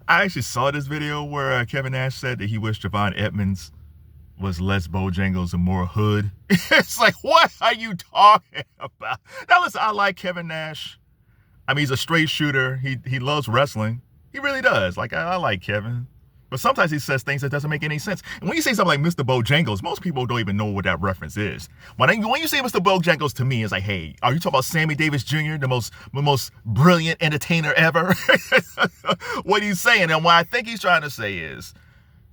I actually saw this video where Kevin Nash said that he wished Jevon Evans was less Bojangles and more hood. It's like, what are you talking about? Now listen, I like Kevin Nash. I mean, he's a straight shooter. He loves wrestling. He really does. Like, I like Kevin. But sometimes he says things that doesn't make any sense. And when you say something like Mr. Bojangles, most people don't even know what that reference is. When you say Mr. Bojangles to me, it's like, hey, are you talking about Sammy Davis Jr., the most brilliant entertainer ever? What he's saying, and what I think he's trying to say is,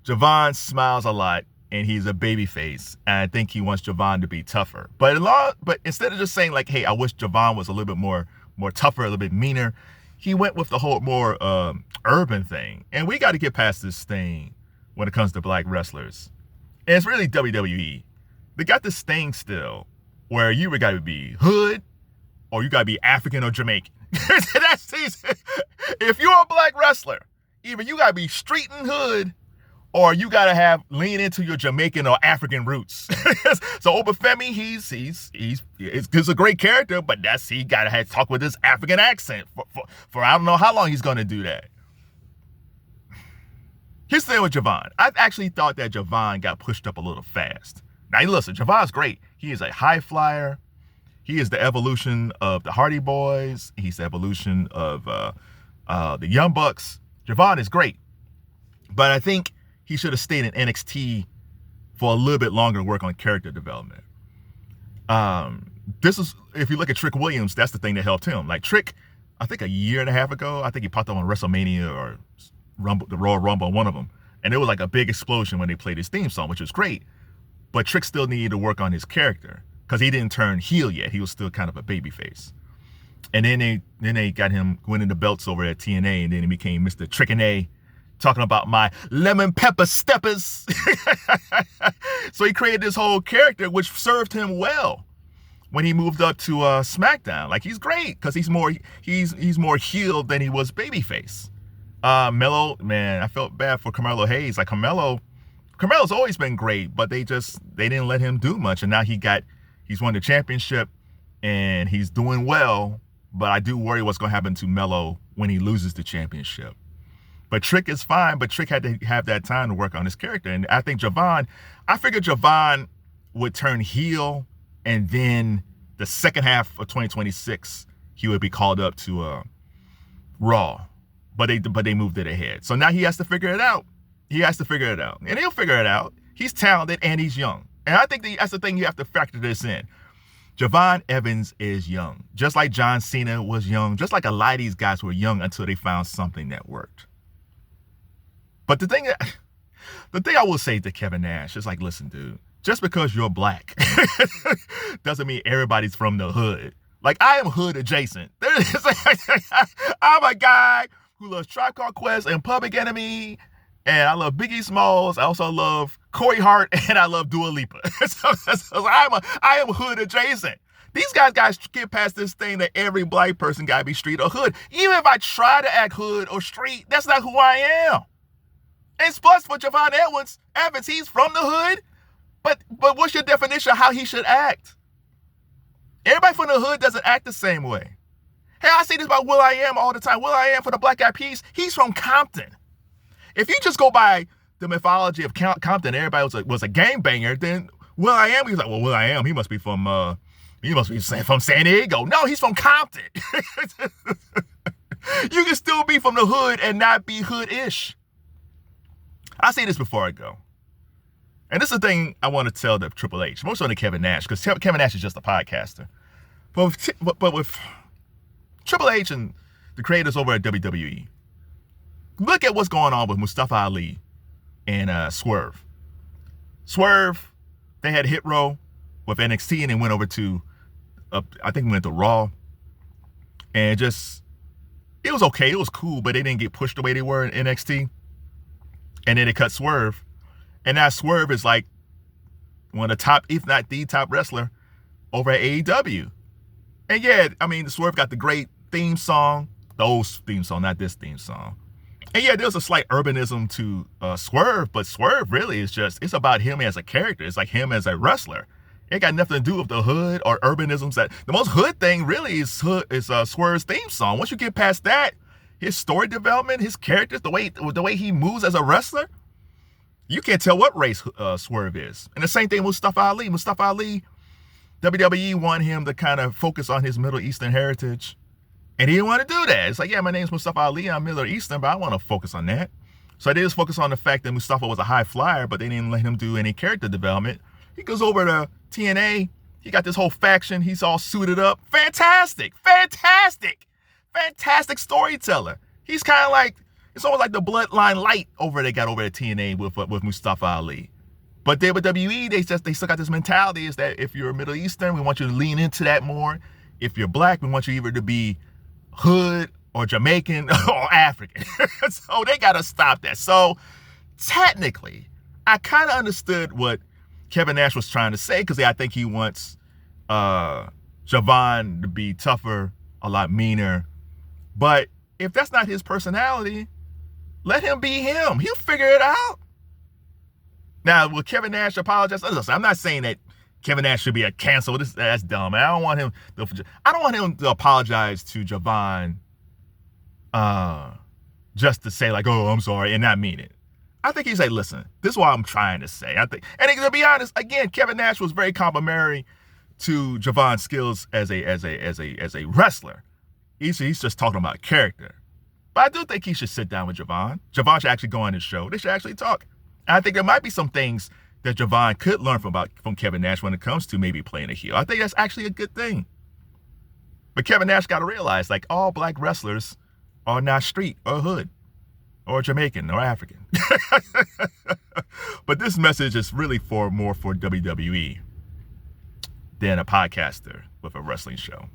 Jevon smiles a lot, and he's a baby face, and I think he wants Jevon to be tougher. But instead of just saying like, hey, I wish Jevon was a little bit more tougher, a little bit meaner, he went with the whole more urban thing. And we got to get past this thing when it comes to black wrestlers. And it's really WWE. They got this thing still where you got to be hood or you got to be African or Jamaican. If you're a black wrestler, either you got to be street and hood or you got to lean into your Jamaican or African roots. So Oba Femi, he's a great character, but he got to talk with his African accent for I don't know how long he's going to do that. Here's the thing with Jevon. I actually thought that Jevon got pushed up a little fast. Now, listen, Jevon's great. He is a high flyer. He is the evolution of the Hardy Boys. He's the evolution of the Young Bucks. Jevon is great. But I think he should have stayed in NXT for a little bit longer to work on character development. If you look at Trick Williams, that's the thing that helped him. Like Trick, I think a year and a half ago, I think he popped up on WrestleMania or the Royal Rumble, one of them. And it was like a big explosion when they played his theme song, which was great. But Trick still needed to work on his character because he didn't turn heel yet. He was still kind of a babyface. And then they got him winning the belts over at TNA, and then he became Mr. Trick-and-A, talking about my lemon pepper steppers. So he created this whole character, which served him well when he moved up to SmackDown. Like, he's great because he's more healed than he was babyface. Melo, man, I felt bad for Carmelo Hayes. Like Carmelo's always been great, but they didn't let him do much, and now he's won the championship and he's doing well. But I do worry what's going to happen to Melo when he loses the championship. But Trick is fine, but Trick had to have that time to work on his character. And I figured Jevon would turn heel, and then the second half of 2026, he would be called up to Raw. But they moved it ahead. So now he has to figure it out. And he'll figure it out. He's talented and he's young. And I think that's the thing you have to factor this in. Jevon Evans is young. Just like John Cena was young. Just like a lot of these guys were young until they found something that worked. But the thing I will say to Kevin Nash is like, listen, dude, just because you're black doesn't mean everybody's from the hood. Like, I am hood adjacent. I'm a guy who loves Tribe Called Quest and Public Enemy, and I love Biggie Smalls. I also love Corey Hart, and I love Dua Lipa. So I am hood adjacent. These guys get past this thing that every black person gotta be street or hood. Even if I try to act hood or street, that's not who I am. And plus, for Jevon Evans, he's from the hood, but what's your definition of how he should act? Everybody from the hood doesn't act the same way. Hey, I say this about will.i.am all the time. will.i.am for the Black Eyed Peas, he's from Compton. If you just go by the mythology of Compton, everybody was a gangbanger, then will.i.am, he's like, well, will.i.am, he must be from San Diego. No, he's from Compton. You can still be from the hood and not be hood-ish. I say this before I go. And this is the thing I want to tell the Triple H, most on the Kevin Nash, because Kevin Nash is just a podcaster. But with Triple H and the creators over at WWE, look at what's going on with Mustafa Ali and Swerve. Swerve, they had hit row with NXT and then went over to, I think we went to Raw. And it was okay, it was cool, but they didn't get pushed the way they were in NXT. And then they cut Swerve. And now Swerve is like one of the top, if not the top wrestler over at AEW. And yeah, I mean, Swerve got the great theme song, the old theme song, not this theme song. And yeah, there's a slight urbanism to Swerve, but Swerve really is it's about him as a character. It's like him as a wrestler. It got nothing to do with the hood or urbanisms. The most hood thing really is Swerve's theme song. Once you get past that, his story development, his characters, the way he moves as a wrestler, you can't tell what race Swerve is. And the same thing with Mustafa Ali. Mustafa Ali, WWE wanted him to kind of focus on his Middle Eastern heritage. And he didn't want to do that. It's like, yeah, my name's Mustafa Ali, I'm Middle Eastern, but I want to focus on that. So they just focused on the fact that Mustafa was a high flyer, but they didn't let him do any character development. He goes over to TNA. He got this whole faction. He's all suited up. Fantastic storyteller. He's kind of like, it's almost like the Bloodline Light they got over at TNA with Mustafa Ali. But they with WWE, they still got this mentality is that if you're Middle Eastern, we want you to lean into that more. If you're black, we want you either to be hood or Jamaican or African. So they got to stop that. So technically, I kind of understood what Kevin Nash was trying to say, because I think he wants Jevon to be tougher, a lot meaner. But if that's not his personality, let him be him. He'll figure it out. Now, will Kevin Nash apologize? Listen, I'm not saying that Kevin Nash should be canceled. That's dumb. I don't want him to apologize to Jevon just to say like, oh, I'm sorry, and not mean it. I think he's like, listen, this is what I'm trying to say. And to be honest, again, Kevin Nash was very complimentary to Jevon's skills as a wrestler. He's just talking about character. But I do think he should sit down with Jevon. Jevon should actually go on his show. They should actually talk. And I think there might be some things that Jevon could learn from Kevin Nash when it comes to maybe playing a heel. I think that's actually a good thing. But Kevin Nash got to realize, like, all black wrestlers are not street or hood or Jamaican or African. But this message is really more for WWE than a podcaster with a wrestling show.